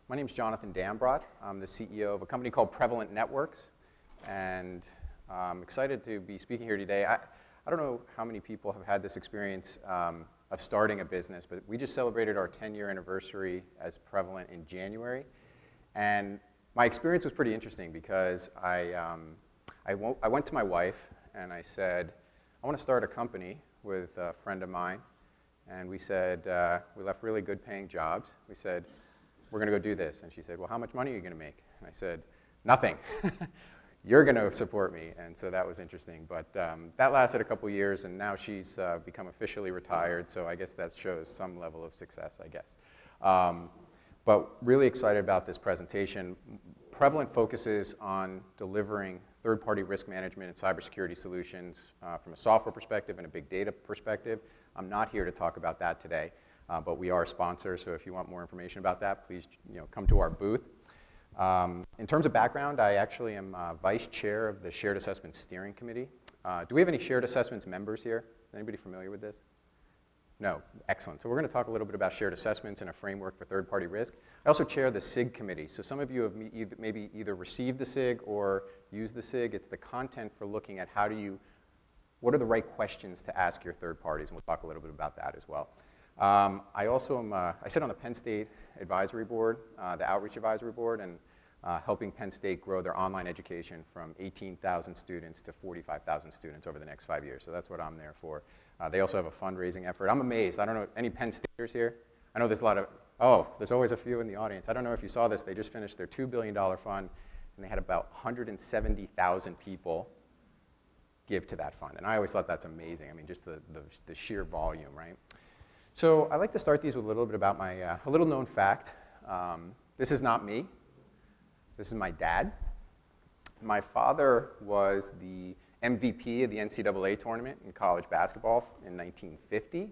My name is Jonathan Dambrot. I'm the CEO of a company called Prevalent Networks, and I'm excited to be speaking here today. I don't know how many people have had this experience of starting a business, but we just celebrated our 10-year anniversary as Prevalent in January, and my experience was pretty interesting because I went to my wife and I said, I want to start a company with a friend of mine, and we said, we left really good paying jobs. We said, we're going to go do this. And she said, well, how much money are you going to make? And I said, nothing. You're going to support me. And so that was interesting. But that lasted a couple years, and now she's become officially retired. So I guess that shows some level of success, I guess. But really excited about this presentation. Prevalent focuses on delivering third-party risk management and cybersecurity solutions from a software perspective and a big data perspective. I'm not here to talk about that today. But we are a sponsor, so if you want more information about that, please come to our booth. In terms of background, I actually am vice chair of the Shared Assessment Steering Committee. Do we have any Shared Assessments members here? Is anybody familiar with this? No, excellent. So we're going to talk a little bit about shared assessments and a framework for third-party risk. I also chair the SIG committee. So some of you have maybe either received the SIG or used the SIG. It's the content for looking at what are the right questions to ask your third parties, and we'll talk a little bit about that as well. I also am, I sit on the Penn State Advisory Board, the Outreach Advisory Board, and helping Penn State grow their online education from 18,000 students to 45,000 students over the next 5 years. So that's what I'm there for. They also have a fundraising effort. I'm amazed. I don't know, any Penn Staters here? I know there's a lot of, there's always a few in the audience. I don't know if you saw this. They just finished their $2 billion fund, and they had about 170,000 people give to that fund. And I always thought that's amazing. I mean, just the sheer volume, right? So I like to start these with a little bit about a little known fact. This is not me. This is my dad. My father was the MVP of the NCAA tournament in college basketball in 1950.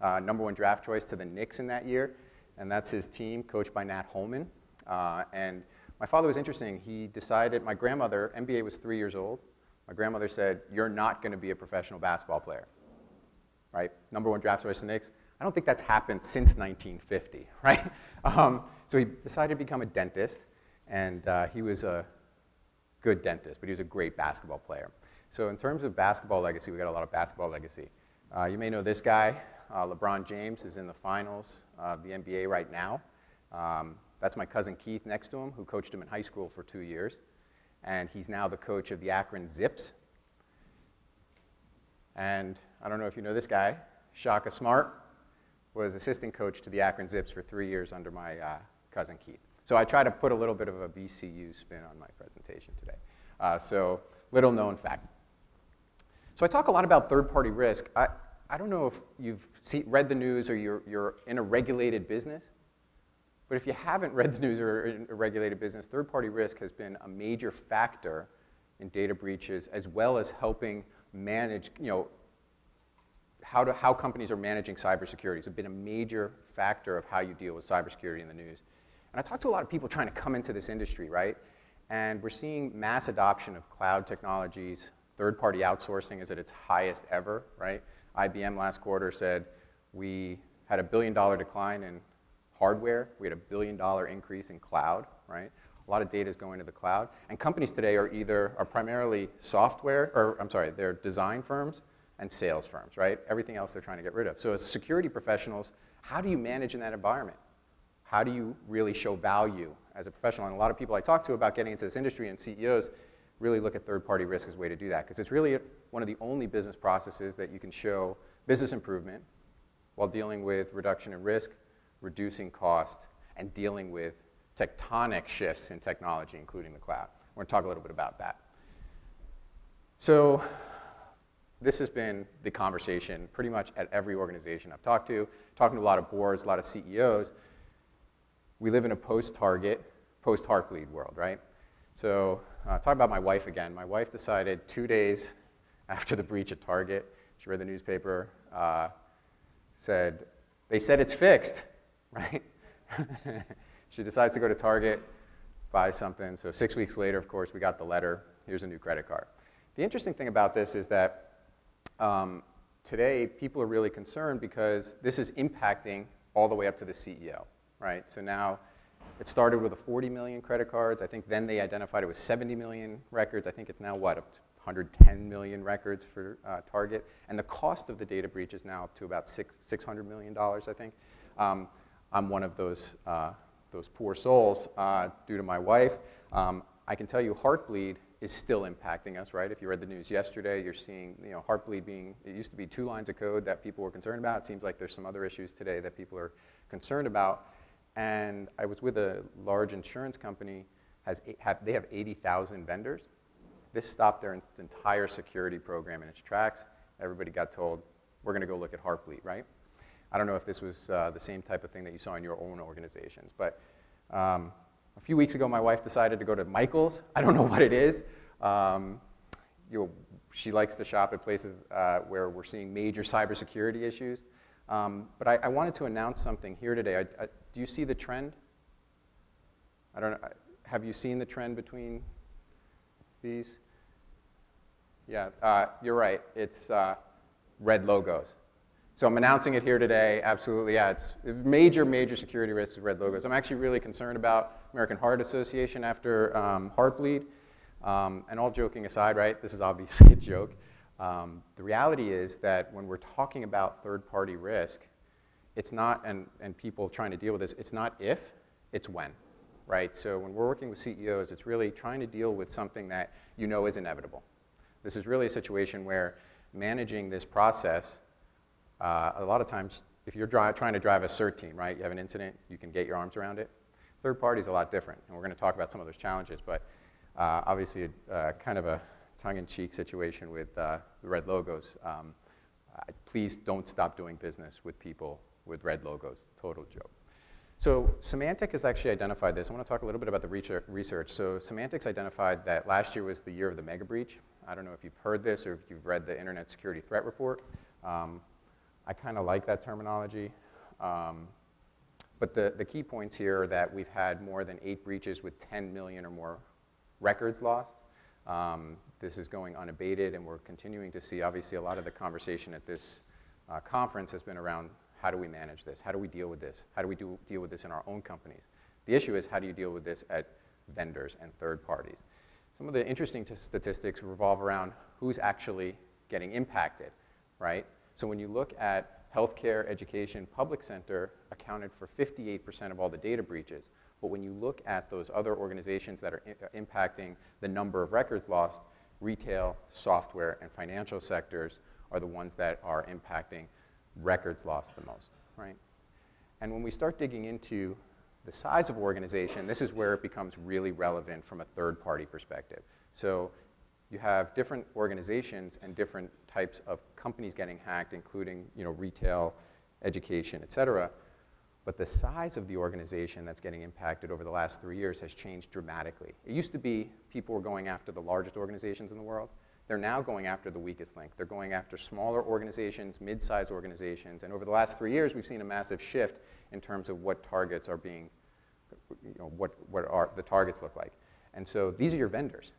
#1 draft choice to the Knicks in that year. And that's his team, coached by Nat Holman. And my father was interesting. He decided, my grandmother, NBA was 3 years old. My grandmother said, you're not going to be a professional basketball player. Right? #1 draft choice to the Knicks. I don't think that's happened since 1950, right? So he decided to become a dentist, and he was a good dentist, but he was a great basketball player. So in terms of basketball legacy, we got a lot of basketball legacy. You may know this guy, LeBron James, is in the finals of the NBA right now. That's my cousin Keith next to him, who coached him in high school for 2 years. And he's now the coach of the Akron Zips. And I don't know if you know this guy, Shaka Smart, was assistant coach to the Akron Zips for 3 years under my cousin Keith. So I try to put a little bit of a VCU spin on my presentation today. So little known fact. So I talk a lot about third-party risk. I don't know if you've read the news or you're in a regulated business, but if you haven't read the news or in a regulated business, third-party risk has been a major factor in data breaches, as well as helping manage, how companies are managing cybersecurity. It's been a major factor of how you deal with cybersecurity in the news. And I talk to a lot of people trying to come into this industry, right? And we're seeing mass adoption of cloud technologies. Third-party outsourcing is at its highest ever, right? IBM last quarter said we had a $1 billion decline in hardware. We had a $1 billion increase in cloud, right? A lot of data is going to the cloud. And companies today are primarily they're design firms and sales firms, right? Everything else they're trying to get rid of. So as security professionals, how do you manage in that environment? How do you really show value as a professional? And a lot of people I talk to about getting into this industry and CEOs really look at third-party risk as a way to do that, because it's really one of the only business processes that you can show business improvement while dealing with reduction in risk, reducing cost, and dealing with tectonic shifts in technology, including the cloud. We're going to talk a little bit about that. So this has been the conversation pretty much at every organization I've talked to, talking to a lot of boards, a lot of CEOs. We live in a post-Target, post-Heartbleed world, right? So talk about my wife again. My wife decided 2 days after the breach at Target, she read the newspaper, they said it's fixed, right? She decides to go to Target, buy something. So 6 weeks later, of course, we got the letter. Here's a new credit card. The interesting thing about this is that today, people are really concerned because this is impacting all the way up to the CEO, right? So now It started with 40 million credit cards. I think then they identified it was 70 million records. I think it's now, what, up to 110 million records for Target. And the cost of the data breach is now up to about $600 million, I think. I'm one of those poor souls due to my wife. I can tell you Heartbleed is still impacting us, right? If you read the news yesterday, you're seeing Heartbleed being, it used to be 2 lines of code that people were concerned about. It seems like there's some other issues today that people are concerned about. And I was with a large insurance company, they have 80,000 vendors. This stopped their entire security program in its tracks. Everybody got told, we're going to go look at Heartbleed, right? I don't know if this was the same type of thing that you saw in your own organizations, but a few weeks ago, my wife decided to go to Michael's. I don't know what it is. She likes to shop at places where we're seeing major cybersecurity issues. But I wanted to announce something here today. Do you see the trend? I don't know. Have you seen the trend between these? Yeah, you're right. It's red logos. So I'm announcing it here today. Absolutely, yeah. It's major, major security risks with red logos. I'm actually really concerned about American Heart Association after Heartbleed. And all joking aside, right, this is obviously a joke. The reality is that when we're talking about third-party risk, it's not, and people trying to deal with this, it's not if, it's when, right? So when we're working with CEOs, it's really trying to deal with something that you know is inevitable. This is really a situation where managing this process, a lot of times, if you're trying to drive a CERT team, right, you have an incident, you can get your arms around it. Third party is a lot different, and we're going to talk about some of those challenges, but obviously kind of a tongue-in-cheek situation with the red logos. Please don't stop doing business with people with red logos. Total joke. So Symantec has actually identified this. I want to talk a little bit about the research. So Symantec's identified that last year was the year of the mega breach. I don't know if you've heard this or if you've read the Internet Security Threat Report. I kind of like that terminology. But the key points here are that we've had more than 8 breaches with 10 million or more records lost. This is going unabated, and we're continuing to see, obviously, a lot of the conversation at this conference has been around how do we manage this? How do we deal with this? How do we deal with this in our own companies? The issue is how do you deal with this at vendors and third parties? Some of the interesting statistics revolve around who's actually getting impacted, right? So when you look at healthcare, education, public sector accounted for 58% of all the data breaches. But when you look at those other organizations that are impacting the number of records lost, retail, software, and financial sectors are the ones that are impacting records lost the most, right? And when we start digging into the size of organization, this is where it becomes really relevant from a third-party perspective. So you have different organizations and different types of companies getting hacked, including retail, education, et cetera. But the size of the organization that's getting impacted over the last 3 years has changed dramatically. It used to be people were going after the largest organizations in the world. They're now going after the weakest link. They're going after smaller organizations, mid-sized organizations, and over the last 3 years, we've seen a massive shift in terms of what targets are being, what the targets look like. And so these are your vendors,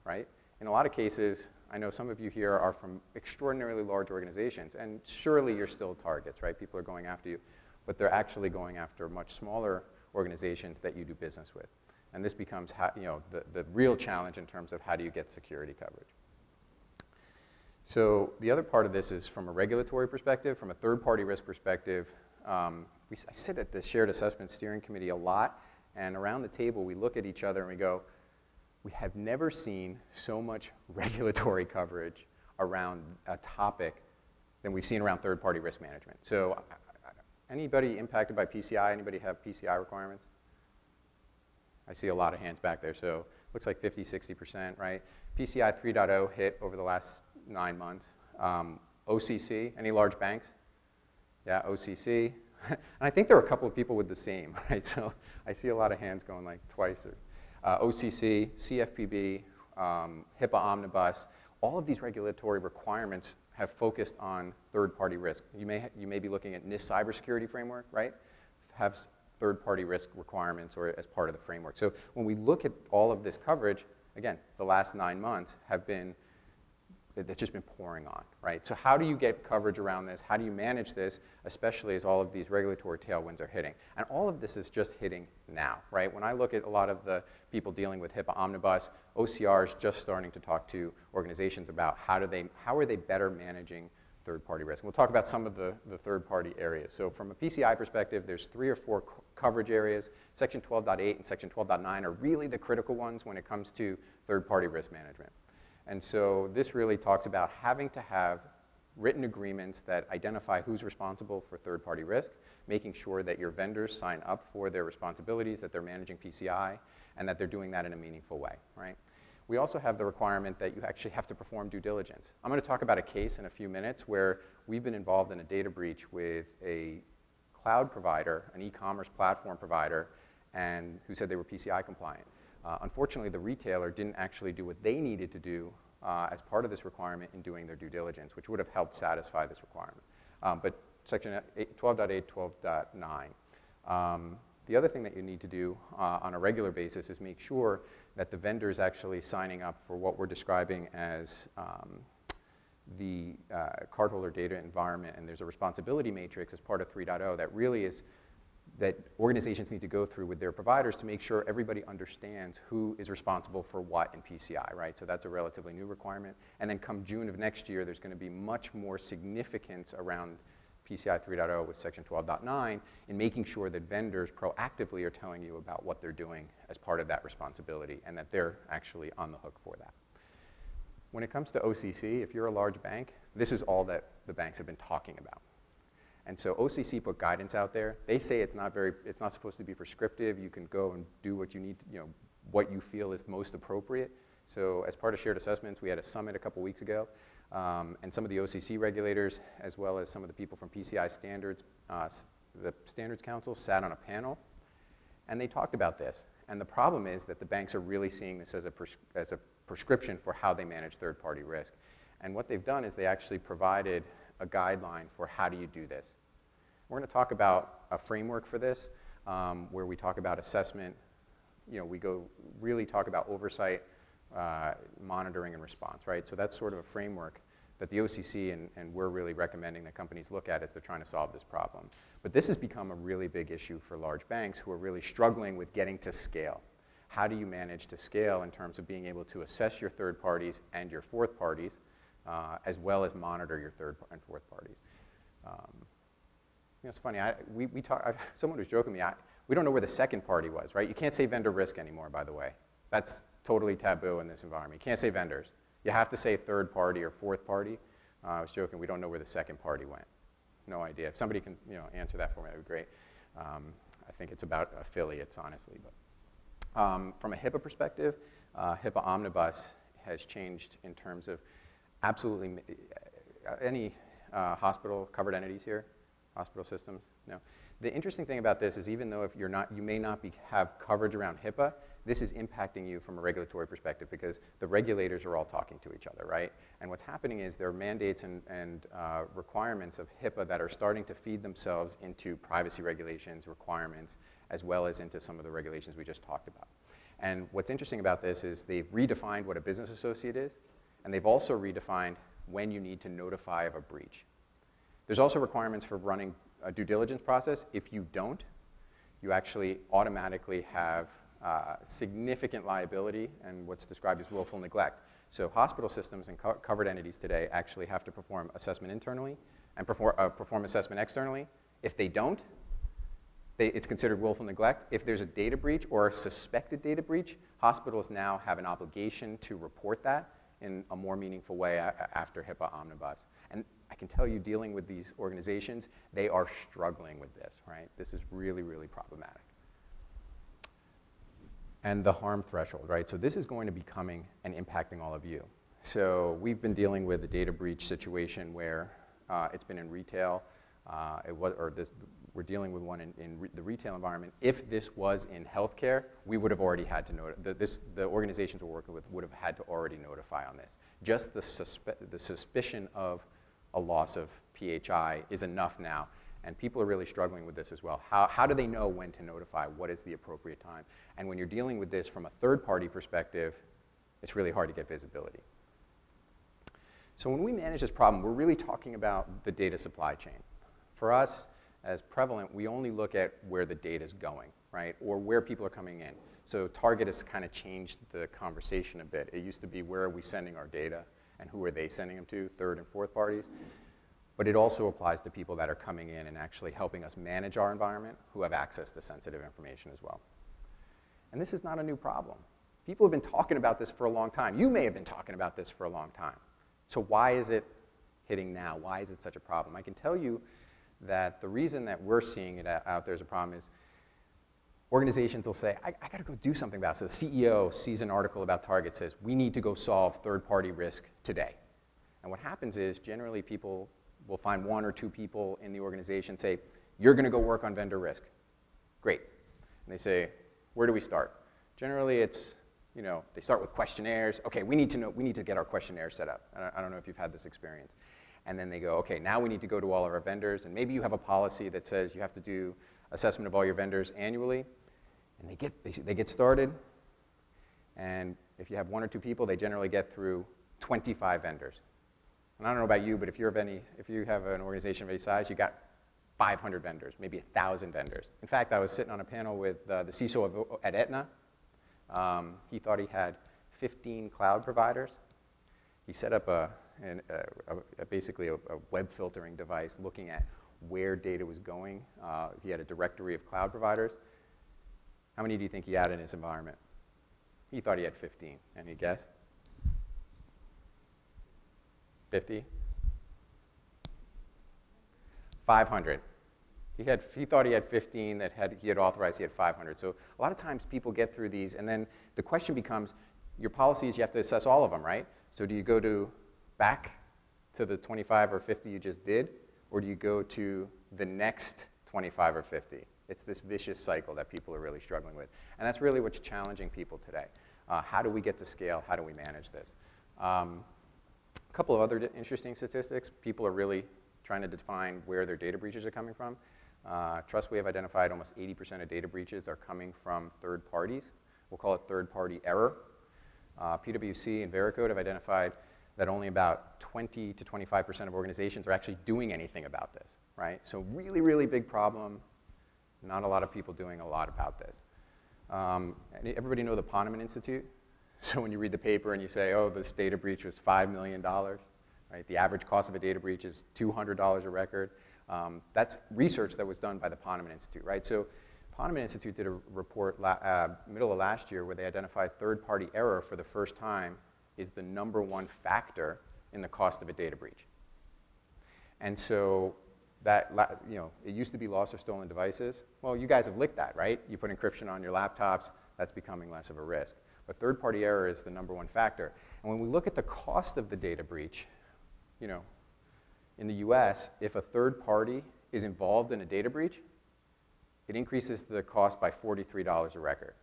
right? In a lot of cases, I know some of you here are from extraordinarily large organizations, and surely you're still targets, right? People are going after you, but they're actually going after much smaller organizations that you do business with. And this becomes the real challenge in terms of how do you get security coverage. So the other part of this is from a regulatory perspective, from a third-party risk perspective. I sit at the Shared Assessment Steering Committee a lot, and around the table we look at each other and we go, we have never seen so much regulatory coverage around a topic than we've seen around third-party risk management. So anybody impacted by PCI? Anybody have PCI requirements? I see a lot of hands back there, so looks like 50, 60%, right? PCI 3.0 hit over the last 9 months. OCC, any large banks? Yeah, OCC. And I think there are a couple of people with the same, right? So I see a lot of hands going like twice. Or, OCC, CFPB, HIPAA Omnibus, all of these regulatory requirements have focused on third-party risk. You may be looking at NIST Cybersecurity framework, right? Have third-party risk requirements or as part of the framework. So when we look at all of this coverage, again, the last 9 months have been that's just been pouring on, right? So how do you get coverage around this? How do you manage this, especially as all of these regulatory tailwinds are hitting? And all of this is just hitting now, right? When I look at a lot of the people dealing with HIPAA omnibus, OCR is just starting to talk to organizations about how are they better managing third-party risk. And we'll talk about some of the third-party areas. So from a PCI perspective, there's 3 or 4 coverage areas. Section 12.8 and Section 12.9 are really the critical ones when it comes to third-party risk management. And so this really talks about having to have written agreements that identify who's responsible for third-party risk, making sure that your vendors sign up for their responsibilities, that they're managing PCI, and that they're doing that in a meaningful way, right? We also have the requirement that you actually have to perform due diligence. I'm going to talk about a case in a few minutes where we've been involved in a data breach with a cloud provider, an e-commerce platform provider, and who said they were PCI compliant. Unfortunately, the retailer didn't actually do what they needed to do as part of this requirement in doing their due diligence, which would have helped satisfy this requirement. But Section 12.8, 12.9. The other thing that you need to do on a regular basis is make sure that the vendor is actually signing up for what we're describing as the cardholder data environment, and there's a responsibility matrix as part of 3.0 that really is that organizations need to go through with their providers to make sure everybody understands who is responsible for what in PCI, right? So that's a relatively new requirement. And then come June of next year, there's going to be much more significance around PCI 3.0 with Section 12.9 in making sure that vendors proactively are telling you about what they're doing as part of that responsibility and that they're actually on the hook for that. When it comes to OCC, if you're a large bank, this is all that the banks have been talking about. And so OCC put guidance out there. They say it's not supposed to be prescriptive. You can go and do what you need to, what you feel is most appropriate. So as part of shared assessments, we had a summit a couple weeks ago, and some of the OCC regulators, as well as some of the people from PCI standards, the Standards Council sat on a panel, and they talked about this. And the problem is that the banks are really seeing this as a prescription for how they manage third-party risk. And what they've done is they actually provided a guideline for how do you do this. We're going to talk about a framework for this, where we talk about assessment. We really talk about oversight, monitoring, and response, right? So that's sort of a framework that the OCC and we're really recommending that companies look at as they're trying to solve this problem. But this has become a really big issue for large banks who are really struggling with getting to scale. How do you manage to scale in terms of being able to assess your third parties and your fourth parties, as well as monitor your third and fourth parties? It's funny, someone was joking with me, we don't know where the second party was, right? You can't say vendor risk anymore, by the way. That's totally taboo in this environment. You can't say vendors. You have to say third party or fourth party. I was joking, we don't know where the second party went. No idea. If somebody can answer that for me, that would be great. I think it's about affiliates, honestly. But from a HIPAA perspective, HIPAA Omnibus has changed in terms of absolutely any hospital covered entities here, hospital systems. No. The interesting thing about this is even though if you may not have coverage around HIPAA, this is impacting you from a regulatory perspective because the regulators are all talking to each other, right? And what's happening is there are mandates and requirements of HIPAA that are starting to feed themselves into privacy regulations, requirements, as well as into some of the regulations we just talked about. And what's interesting about this is they've redefined what a business associate is, and they've also redefined when you need to notify of a breach. There's also requirements for running a due diligence process. If you don't, you actually automatically have significant liability and what's described as willful neglect. So hospital systems and covered entities today actually have to perform assessment internally and perform assessment externally. If they don't, it's considered willful neglect. If there's a data breach or a suspected data breach, hospitals now have an obligation to report that in a more meaningful way after HIPAA Omnibus. And I can tell you, dealing with these organizations, they are struggling with this, right? This is really, really problematic. And the harm threshold, right? So this is going to be coming and impacting all of you. So we've been dealing with a data breach situation where it's been in retail, we're dealing with one in the retail environment. If this was in healthcare, we would have already had to the organizations we're working with would have had to already notify on this. Just the suspicion of a loss of PHI is enough now, and people are really struggling with this as well. How do they know when to notify? What is the appropriate time? And when you're dealing with this from a third-party perspective, it's really hard to get visibility. So when we manage this problem, we're really talking about the data supply chain. For us, as Prevalent, we only look at where the data is going, right, or where people are coming in. So Target has kind of changed the conversation a bit. It used to be where are we sending our data and who are they sending them to, third and fourth parties. But it also applies to people that are coming in and actually helping us manage our environment who have access to sensitive information as well. And this is not a new problem. People have been talking about this for a long time. You may have been talking about this for a long time. So why is it hitting now? Why is it such a problem? I can tell you that the reason that we're seeing it out there as a problem is organizations will say, I got to go do something about it. So the CEO sees an article about Target, says, we need to go solve third-party risk today. And what happens is generally people will find one or two people in the organization say, you're going to go work on vendor risk. Great. And they say, where do we start? Generally it's, you know, they start with questionnaires. Okay, we need to get our questionnaire set up. I don't know if you've had this experience. And then they go, okay, now we need to go to all of our vendors, and maybe you have a policy that says you have to do assessment of all your vendors annually. And they get started, and if you have one or two people, they generally get through 25 vendors. And I don't know about you, but if you have an organization of any size, you got 500 vendors, maybe 1,000 vendors. In fact, I was sitting on a panel with the CISO at Aetna. He thought he had 15 cloud providers. He set up basically a web filtering device looking at where data was going. He had a directory of cloud providers. How many do you think he had in his environment? He thought he had 15. Any guess? 50? 500. He thought he had 15 that he had authorized, he had 500. So a lot of times people get through these, and then the question becomes, your policies, you have to assess all of them, right? So do you go back to the 25 or 50 you just did, or do you go to the next 25 or 50? It's this vicious cycle that people are really struggling with. And that's really what's challenging people today. How do we get to scale? How do we manage this? A couple of other interesting statistics. People are really trying to define where their data breaches are coming from. Trust we have identified almost 80% of data breaches are coming from third parties. We'll call it third-party error. PwC and Veracode have identified that only about 20 to 25% of organizations are actually doing anything about this, right? So really, really big problem. Not a lot of people doing a lot about this. Everybody know the Ponemon Institute? So when you read the paper and you say, oh, this data breach was $5 million, right? The average cost of a data breach is $200 a record. That's research that was done by the Ponemon Institute, right? So Ponemon Institute did a report middle of last year where they identified third-party error for the first time is the #1 factor in the cost of a data breach. And so that, it used to be lost or stolen devices. Well, you guys have licked that, right? You put encryption on your laptops, that's becoming less of a risk. But third-party error is the #1 factor. And when we look at the cost of the data breach, in the US, if a third party is involved in a data breach, it increases the cost by $43 a record.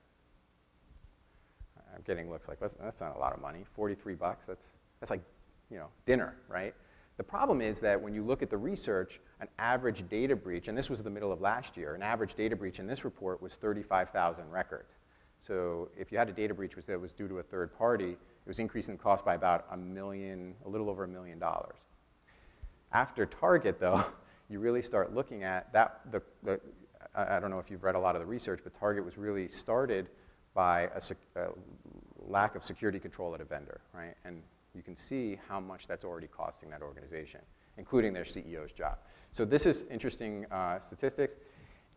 I'm getting looks like, that's not a lot of money. 43 bucks, that's like, dinner, right? The problem is that when you look at the research, an average data breach, and this was the middle of last year, an average data breach in this report was 35,000 records. So if you had a data breach that was due to a third party, it was increasing the cost by about a little over $1 million. After Target, though, you really start looking at that. I don't know if you've read a lot of the research, but Target was really started by a lack of security control at a vendor, right? And you can see how much that's already costing that organization, including their CEO's job. So this is interesting statistics.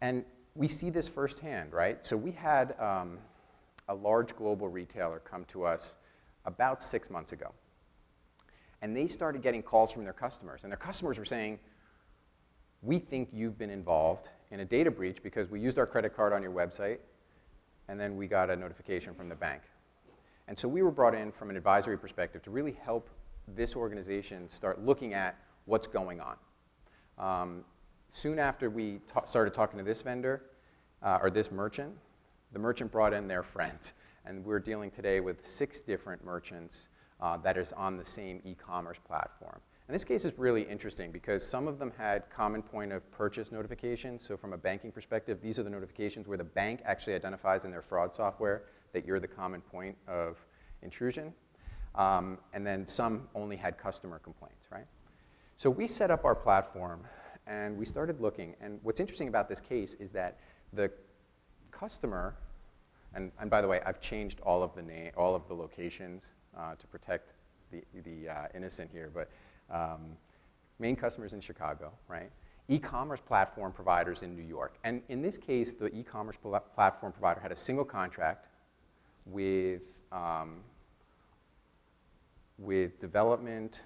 And we see this firsthand, right? So we had a large global retailer come to us about 6 months ago. And they started getting calls from their customers. And their customers were saying, we think you've been involved in a data breach because we used our credit card on your website, and then we got a notification from the bank. And so we were brought in from an advisory perspective to really help this organization start looking at what's going on. Soon after we started talking to this vendor, or this merchant, the merchant brought in their friends. And we're dealing today with 6 different merchants that is on the same e-commerce platform. And this case is really interesting because some of them had common point of purchase notifications. So from a banking perspective, these are the notifications where the bank actually identifies in their fraud software that you're the common point of intrusion. and then some only had customer complaints, right? So we set up our platform, and we started looking. And what's interesting about this case is that the customer, and by the way, I've changed all of the locations to protect the innocent here, but main customers in Chicago, right? E-commerce platform providers in New York. And in this case, the e-commerce platform provider had a single contract with development,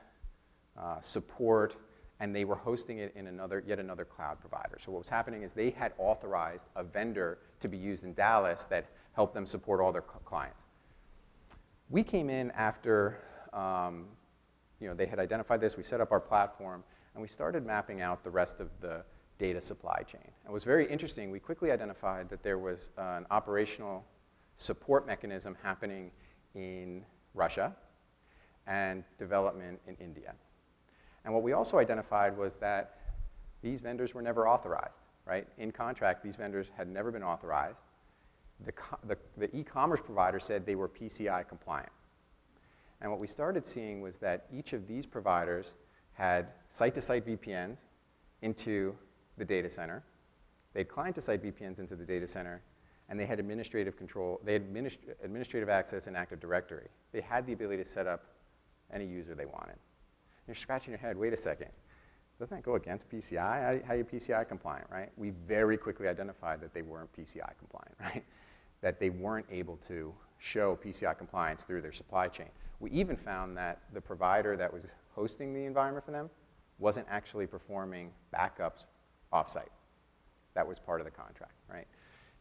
support, and they were hosting it in yet another cloud provider. So what was happening is they had authorized a vendor to be used in Dallas that helped them support all their clients. We came in after they had identified this. We set up our platform, and we started mapping out the rest of the data supply chain. It was very interesting. We quickly identified that there was an operational support mechanism happening in Russia and development in India. And what we also identified was that these vendors were never authorized, right? In contract, these vendors had never been authorized. The e-commerce provider said they were PCI compliant. And what we started seeing was that each of these providers had site-to-site VPNs into the data center. They had client-to-site VPNs into the data center, and they had administrative control. They had administrative access in Active Directory. They had the ability to set up any user they wanted. You're scratching your head, wait a second. Doesn't that go against PCI? How are you PCI compliant, right? We very quickly identified that they weren't PCI compliant, right? That they weren't able to show PCI compliance through their supply chain. We even found that the provider that was hosting the environment for them wasn't actually performing backups offsite. That was part of the contract, right?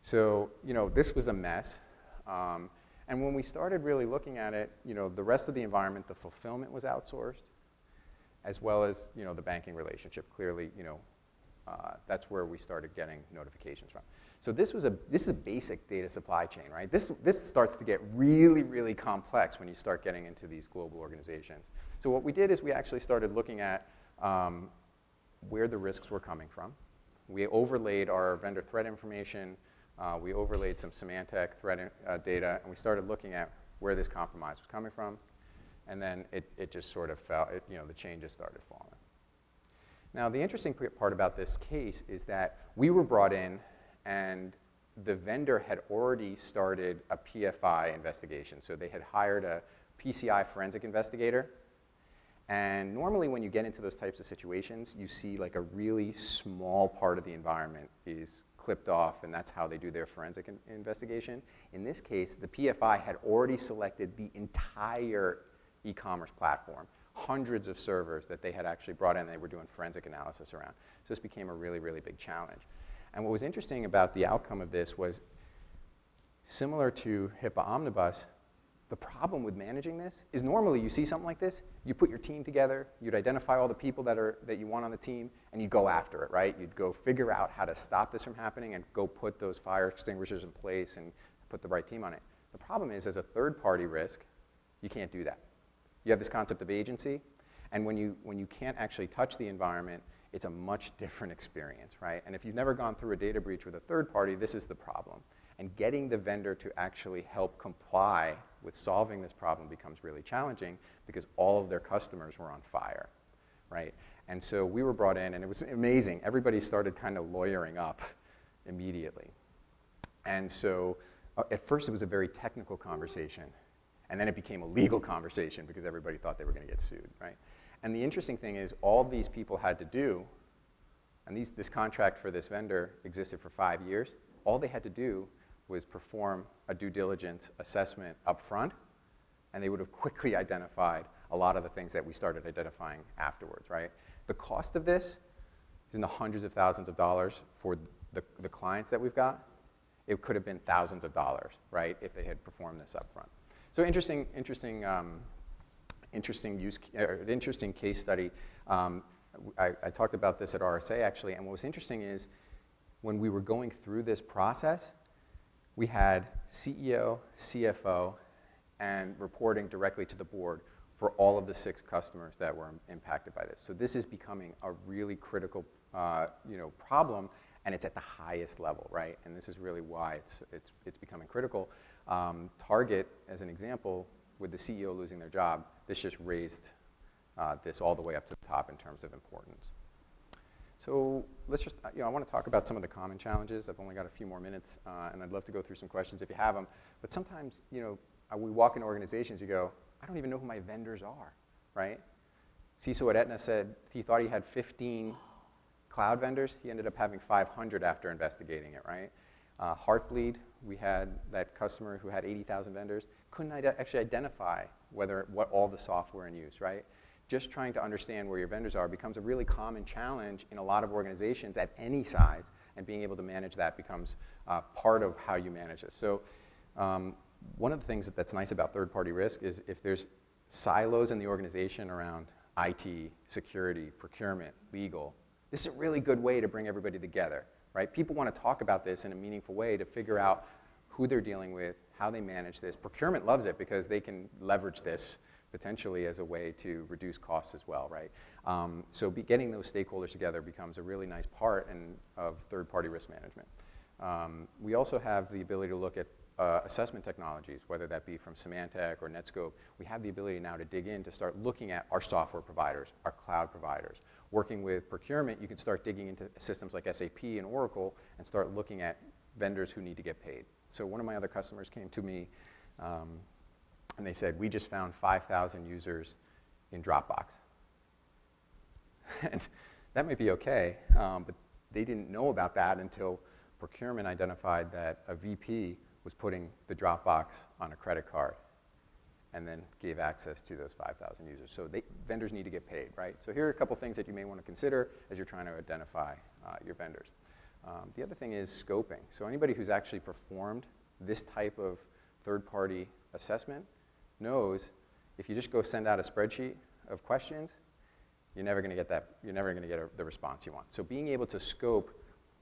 So, this was a mess. And when we started really looking at it, the rest of the environment, the fulfillment was outsourced, as well as, the banking relationship. Clearly, that's where we started getting notifications from. So this is a basic data supply chain, right? This starts to get really, really complex when you start getting into these global organizations. So what we did is we actually started looking at where the risks were coming from. We overlaid our vendor threat information. We overlaid some Symantec threat data, and we started looking at where this compromise was coming from. And then it just sort of fell, the chain just started falling. Now, the interesting part about this case is that we were brought in, and the vendor had already started a PFI investigation. So they had hired a PCI forensic investigator. And normally when you get into those types of situations, you see like a really small part of the environment is clipped off, and that's how they do their forensic investigation. In this case, the PFI had already selected the entire e-commerce platform, hundreds of servers that they had actually brought in. They were doing forensic analysis around. So this became a really, really big challenge. And what was interesting about the outcome of this was similar to HIPAA Omnibus. The problem with managing this is normally you see something like this, you put your team together, you'd identify all the people that you want on the team, and you'd go after it, right? You'd go figure out how to stop this from happening and go put those fire extinguishers in place and put the right team on it. The problem is, as a third-party risk, you can't do that. You have this concept of agency, and when you can't actually touch the environment, it's a much different experience, right? And if you've never gone through a data breach with a third party, this is the problem. And getting the vendor to actually help comply with solving this problem becomes really challenging because all of their customers were on fire, right? And so we were brought in, and it was amazing. Everybody started kind of lawyering up immediately. And so at first it was a very technical conversation, and then it became a legal conversation because everybody thought they were going to get sued, right? And the interesting thing is all these people had to do, and this contract for this vendor existed for 5 years, all they had to do was perform a due diligence assessment up front, and they would have quickly identified a lot of the things that we started identifying afterwards, right? The cost of this is in the hundreds of thousands of dollars for the clients that we've got. It could have been thousands of dollars, right, if they had performed this up front. So interesting case study. I talked about this at RSA, actually, and what was interesting is when we were going through this process, we had CEO, CFO, and reporting directly to the board for all of the 6 customers that were impacted by this. So this is becoming a really critical problem, and it's at the highest level, right? And this is really why it's becoming critical. Target, as an example, with the CEO losing their job, this just raised this all the way up to the top in terms of importance. So let's just, I want to talk about some of the common challenges. I've only got a few more minutes, and I'd love to go through some questions if you have them. But sometimes, we walk in organizations, you go, I don't even know who my vendors are, right? CISO at Aetna said he thought he had 15 cloud vendors. He ended up having 500 after investigating it, right? Heartbleed, we had that customer who had 80,000 vendors, couldn't actually identify what all the software in use, right? Just trying to understand where your vendors are becomes a really common challenge in a lot of organizations at any size, and being able to manage that becomes part of how you manage it. So one of the things that's nice about third-party risk is if there's silos in the organization around IT, security, procurement, legal, this is a really good way to bring everybody together, right? People want to talk about this in a meaningful way to figure out who they're dealing with, how they manage this. Procurement loves it because they can leverage this potentially as a way to reduce costs as well, right? So getting those stakeholders together becomes a really nice part of third-party risk management. We also have the ability to look at assessment technologies, whether that be from Symantec or Netscope. We have the ability now to dig in to start looking at our software providers, our cloud providers. Working with procurement, you can start digging into systems like SAP and Oracle and start looking at vendors who need to get paid. So one of my other customers came to me and they said, we just found 5,000 users in Dropbox. And that might be okay, but they didn't know about that until procurement identified that a VP was putting the Dropbox on a credit card and then gave access to those 5,000 users. So vendors need to get paid, right? So here are a couple things that you may want to consider as you're trying to identify your vendors. The other thing is scoping. So anybody who's actually performed this type of third-party assessment knows if you just go send out a spreadsheet of questions, you're never going to get the response you want. So being able to scope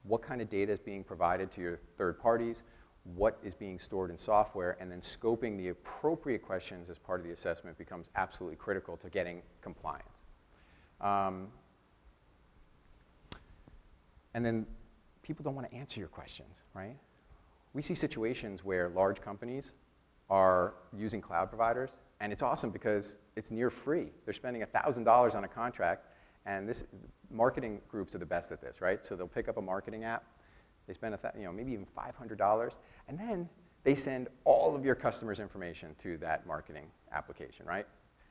what kind of data is being provided to your third parties, what is being stored in software, and then scoping the appropriate questions as part of the assessment becomes absolutely critical to getting compliance. And then people don't want to answer your questions, right? We see situations where large companies are using cloud providers, and it's awesome because it's near free. They're spending $1,000 on a contract, and marketing groups are the best at this, right? So they'll pick up a marketing app, they spend maybe even $500, and then they send all of your customers' information to that marketing application, right?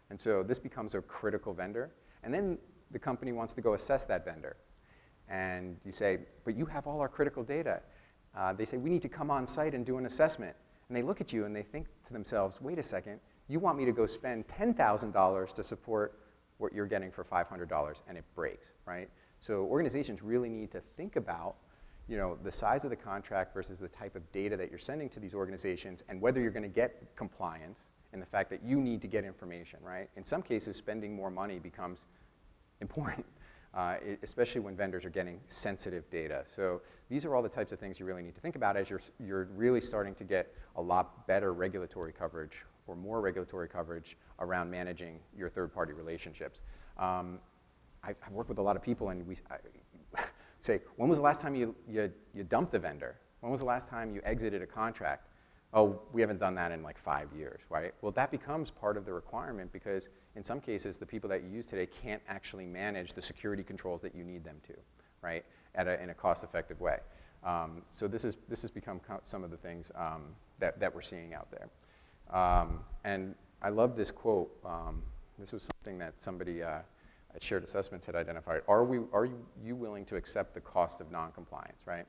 And so this becomes a critical vendor, and then the company wants to go assess that vendor. And you say, but you have all our critical data. They say, we need to come on site and do an assessment. And they look at you and they think to themselves, wait a second, you want me to go spend $10,000 to support what you're getting for $500, and it breaks, right? So organizations really need to think about the size of the contract versus the type of data that you're sending to these organizations, and whether you're going to get compliance, and the fact that you need to get information, right? In some cases, spending more money becomes important, especially when vendors are getting sensitive data. So these are all the types of things you really need to think about as you're really starting to get a lot better regulatory coverage, or more regulatory coverage around managing your third-party relationships. I work with a lot of people, and I say, when was the last time you dumped a vendor? When was the last time you exited a contract? Oh, we haven't done that in like 5 years, right? Well, that becomes part of the requirement, because in some cases, the people that you use today can't actually manage the security controls that you need them to, right, in a cost-effective way. So this has become some of the things that we're seeing out there. And I love this quote. This was something that somebody at Shared Assessments had identified. Are you willing to accept the cost of noncompliance, right?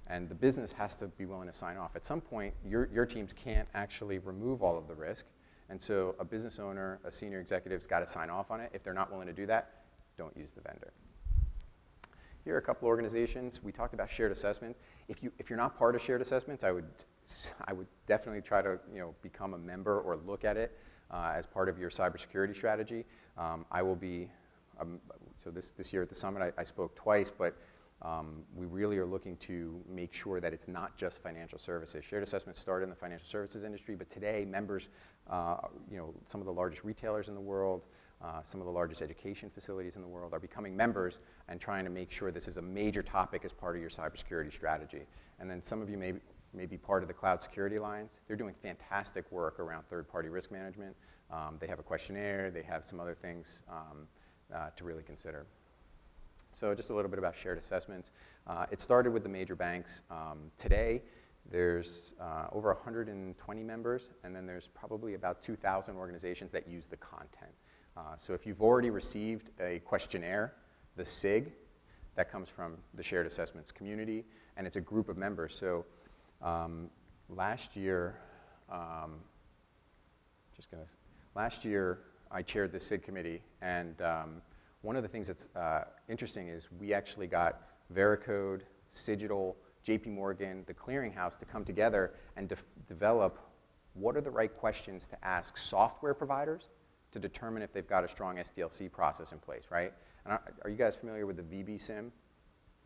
And the business has to be willing to sign off. At some point, your teams can't actually remove all of the risk. And so a business owner, a senior executive's got to sign off on it. If they're not willing to do that, don't use the vendor. Here are a couple organizations. We talked about shared assessments. If you're not part of shared assessments, I would definitely try to become a member or look at it as part of your cybersecurity strategy. I will be, so this year at the summit, I spoke twice, but we really are looking to make sure that it's not just financial services. Shared assessments started in the financial services industry, but today members, some of the largest retailers in the world, some of the largest education facilities in the world are becoming members and trying to make sure this is a major topic as part of your cybersecurity strategy. And then some of you may may be part of the Cloud Security Alliance. They're doing fantastic work around third-party risk management. They have a questionnaire. They have some other things to really consider. So just a little bit about shared assessments. It started with the major banks. Today, there's over 120 members, and then there's probably about 2,000 organizations that use the content. So if you've already received a questionnaire, the SIG, that comes from the shared assessments community, and it's a group of members. So last year, last year I chaired the SIG committee, and one of the things that's interesting is we actually got Veracode, Cigital, JP Morgan, the clearinghouse to come together and develop what are the right questions to ask software providers to determine if they've got a strong SDLC process in place, right? And are you guys familiar with the VBSIM?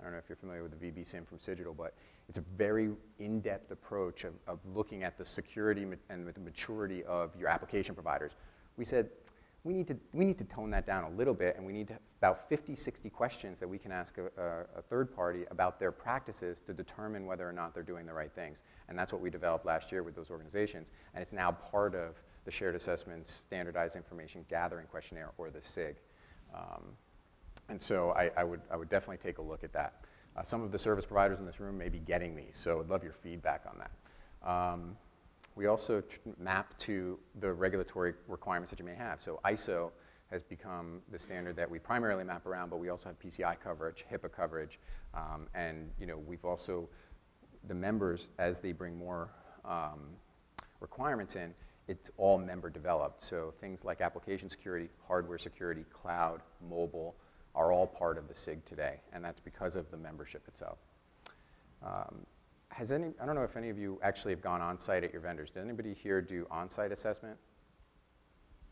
I don't know if you're familiar with the VBSIM from Cigital, but it's a very in-depth approach of looking at the security and the maturity of your application providers. We said, we need to tone that down a little bit, and we need about 50, 60 questions that we can ask a third party about their practices to determine whether or not they're doing the right things. And that's what we developed last year with those organizations, and it's now part of the Shared Assessments Standardized Information Gathering Questionnaire, or the SIG. And so I would definitely take a look at that. Some of the service providers in this room may be getting these, so I'd love your feedback on that. We also map to the regulatory requirements that you may have. So ISO has become the standard that we primarily map around, but we also have PCI coverage, HIPAA coverage, and we've also, the members, as they bring more requirements in, it's all member developed. So things like application security, hardware security, cloud, mobile, are all part of the SIG today, and that's because of the membership itself. I don't know if any of you actually have gone on-site at your vendors. Did anybody here do on-site assessment?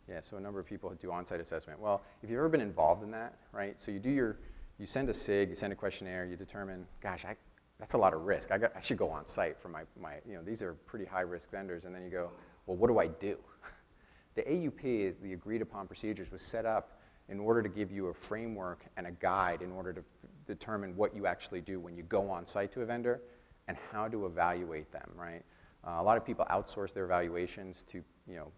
Yeah, so a number of people do on-site assessment. Well, if you've ever been involved in that, right? So you send a SIG, you send a questionnaire, you determine, gosh, that's a lot of risk. I should go on-site for my these are pretty high-risk vendors, and then you go, well, what do I do? The AUP, the agreed upon procedures, was set up in order to give you a framework and a guide in order to determine what you actually do when you go on-site to a vendor and how to evaluate them, right? A lot of people outsource their evaluations to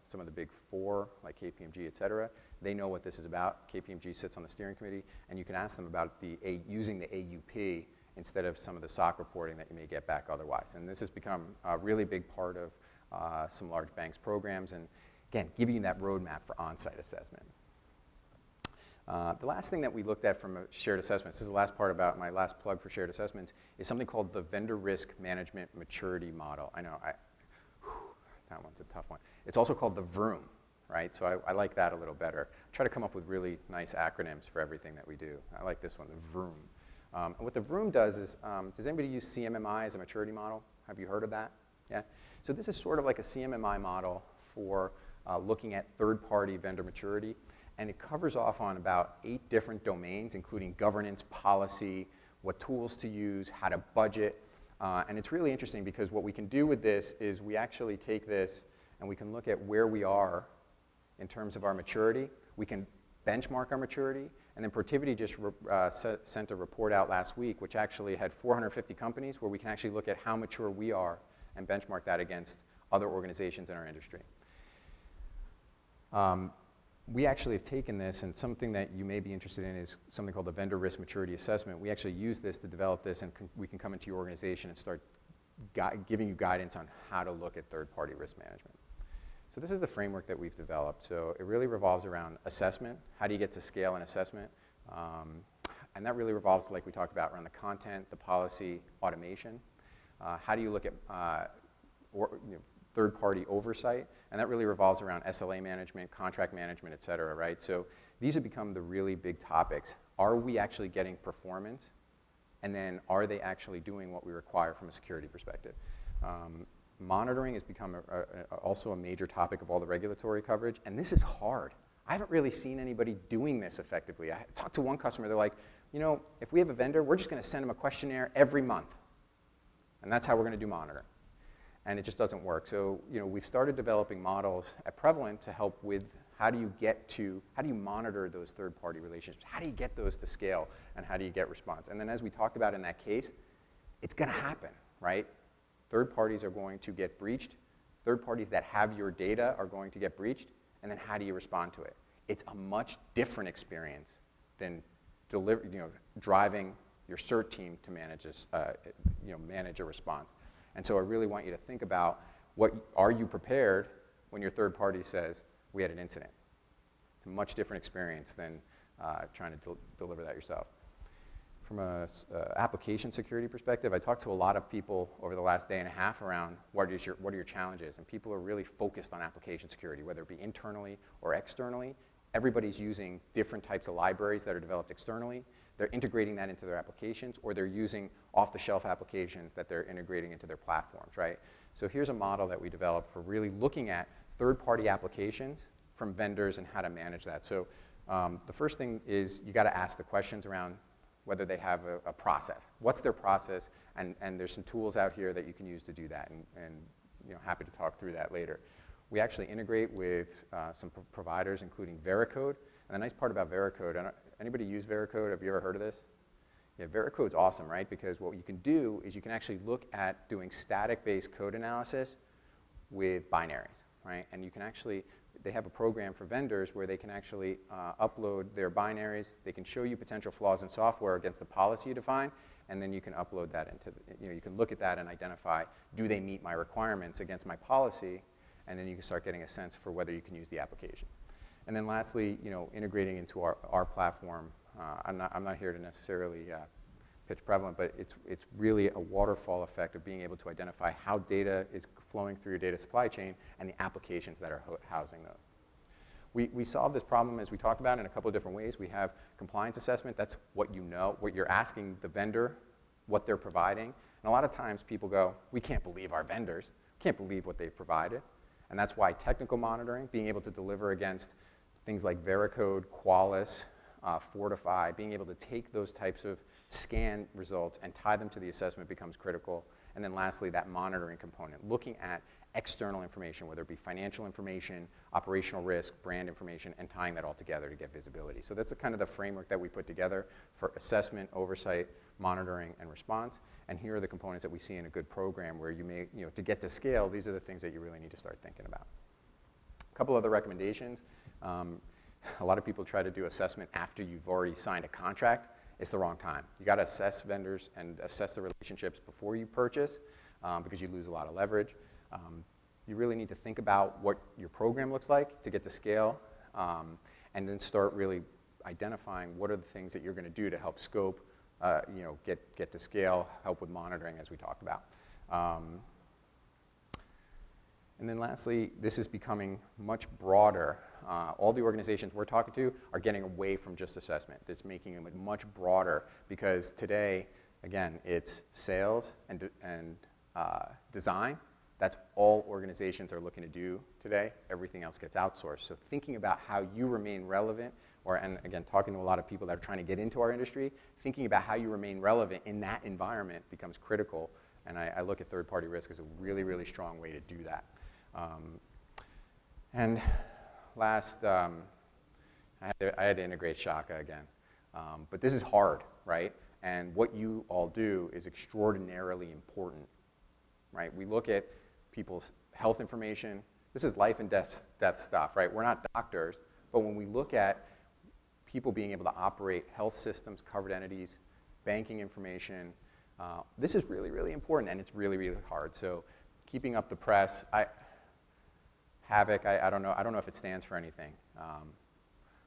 some of the big four, like KPMG, et cetera. They know what this is about. KPMG sits on the steering committee, and you can ask them about using the AUP instead of some of the SOC reporting that you may get back otherwise. And this has become a really big part of some large banks' programs, and again, giving you that roadmap for on-site assessment. The last thing that we looked at from shared assessments, this is the last part about my last plug for shared assessments, is something called the Vendor Risk Management Maturity Model. I know, that one's a tough one. It's also called the VRMMM, right? So I like that a little better. I try to come up with really nice acronyms for everything that we do. I like this one, the VRMMM. And what the VRMMM does is, does anybody use CMMI as a maturity model? Have you heard of that? Yeah? So this is sort of like a CMMI model for looking at third-party vendor maturity. And it covers off on about 8 different domains, including governance, policy, what tools to use, how to budget. And it's really interesting because what we can do with this is we actually take this and we can look at where we are in terms of our maturity. We can benchmark our maturity. And then Protiviti just sent a report out last week, which actually had 450 companies where we can actually look at how mature we are and benchmark that against other organizations in our industry. We actually have taken this, and something that you may be interested in is something called the Vendor Risk Maturity Assessment. We actually use this to develop this, and we can come into your organization and start giving you guidance on how to look at third-party risk management. So this is the framework that we've developed. So it really revolves around assessment. How do you get to scale an assessment? And that really revolves, like we talked about, around the content, the policy, automation. How do you look at third-party oversight? And that really revolves around SLA management, contract management, et cetera, right? So these have become the really big topics. Are we actually getting performance? And then are they actually doing what we require from a security perspective? Monitoring has become also a major topic of all the regulatory coverage, and this is hard. I haven't really seen anybody doing this effectively. I talked to one customer, they're like, if we have a vendor, we're just going to send them a questionnaire every month. And that's how we're going to do monitoring. And it just doesn't work. So we've started developing models at Prevalent to help with how do you monitor those third-party relationships? How do you get those to scale? And how do you get response? And then as we talked about in that case, it's going to happen, right? third parties are going to get breached, third parties that have your data are going to get breached, and then how do you respond to it? It's a much different experience than driving your CERT team to manage manage a response. And so I really want you to think about are you prepared when your third party says, we had an incident? It's a much different experience than trying to deliver that yourself. From an application security perspective, I talked to a lot of people over the last day and a half around what are your challenges, and people are really focused on application security, whether it be internally or externally. Everybody's using different types of libraries that are developed externally. They're integrating that into their applications, or they're using off-the-shelf applications that they're integrating into their platforms, right? So here's a model that we developed for really looking at third-party applications from vendors and how to manage that. So the first thing is you got to ask the questions around whether they have a process. What's their process? And there's some tools out here that you can use to do that, and happy to talk through that later. We actually integrate with some providers, including Veracode. And the nice part about Veracode, anybody use Veracode? Have you ever heard of this? Yeah, Veracode's awesome, right? Because what you can do is you can actually look at doing static-based code analysis with binaries, right? And you can actually, they have a program for vendors where they can actually upload their binaries. They can show you potential flaws in software against the policy you define, and then you can upload that into, you can look at that and identify, do they meet my requirements against my policy? And then you can start getting a sense for whether you can use the application. And then lastly, integrating into our platform. I'm not here to necessarily pitch Prevalent, but it's really a waterfall effect of being able to identify how data is flowing through your data supply chain and the applications that are housing those. We solve this problem, as we talked about, in a couple of different ways. We have compliance assessment. That's what what you're asking the vendor, what they're providing. And a lot of times people go, we can't believe our vendors. We can't believe what they've provided. And that's why technical monitoring, being able to deliver against things like Veracode, Qualys, Fortify, being able to take those types of scan results and tie them to the assessment becomes critical. And then lastly, that monitoring component, looking at external information, whether it be financial information, operational risk, brand information, and tying that all together to get visibility. So that's kind of the framework that we put together for assessment, oversight, monitoring, and response. And here are the components that we see in a good program where you may, to get to scale, these are the things that you really need to start thinking about. A couple other recommendations. A lot of people try to do assessment after you've already signed a contract. It's the wrong time. You got to assess vendors and assess the relationships before you purchase because you lose a lot of leverage. You really need to think about what your program looks like to get to scale and then start really identifying what are the things that you're going to do to help scope, get to scale, help with monitoring as we talked about. And then lastly, this is becoming much broader. All the organizations we're talking to are getting away from just assessment. It's making it much broader because today, again, it's sales and design. That's all organizations are looking to do today. Everything else gets outsourced. So thinking about how you remain relevant, and again, talking to a lot of people that are trying to get into our industry, thinking about how you remain relevant in that environment becomes critical. And I look at third-party risk as a really, really strong way to do that. And last, I had to integrate Shaka again. But this is hard, right? And what you all do is extraordinarily important, right? We look at people's health information. This is life and death stuff, right? We're not doctors, but when we look at people being able to operate health systems, covered entities, banking information, this is really, really important, and it's really, really hard. So keeping up the press, Havoc, I don't know if it stands for anything,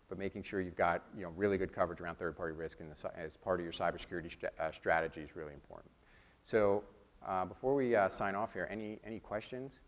but making sure you've got really good coverage around third-party risk as part of your cybersecurity strategy is really important. So before we sign off here, any questions?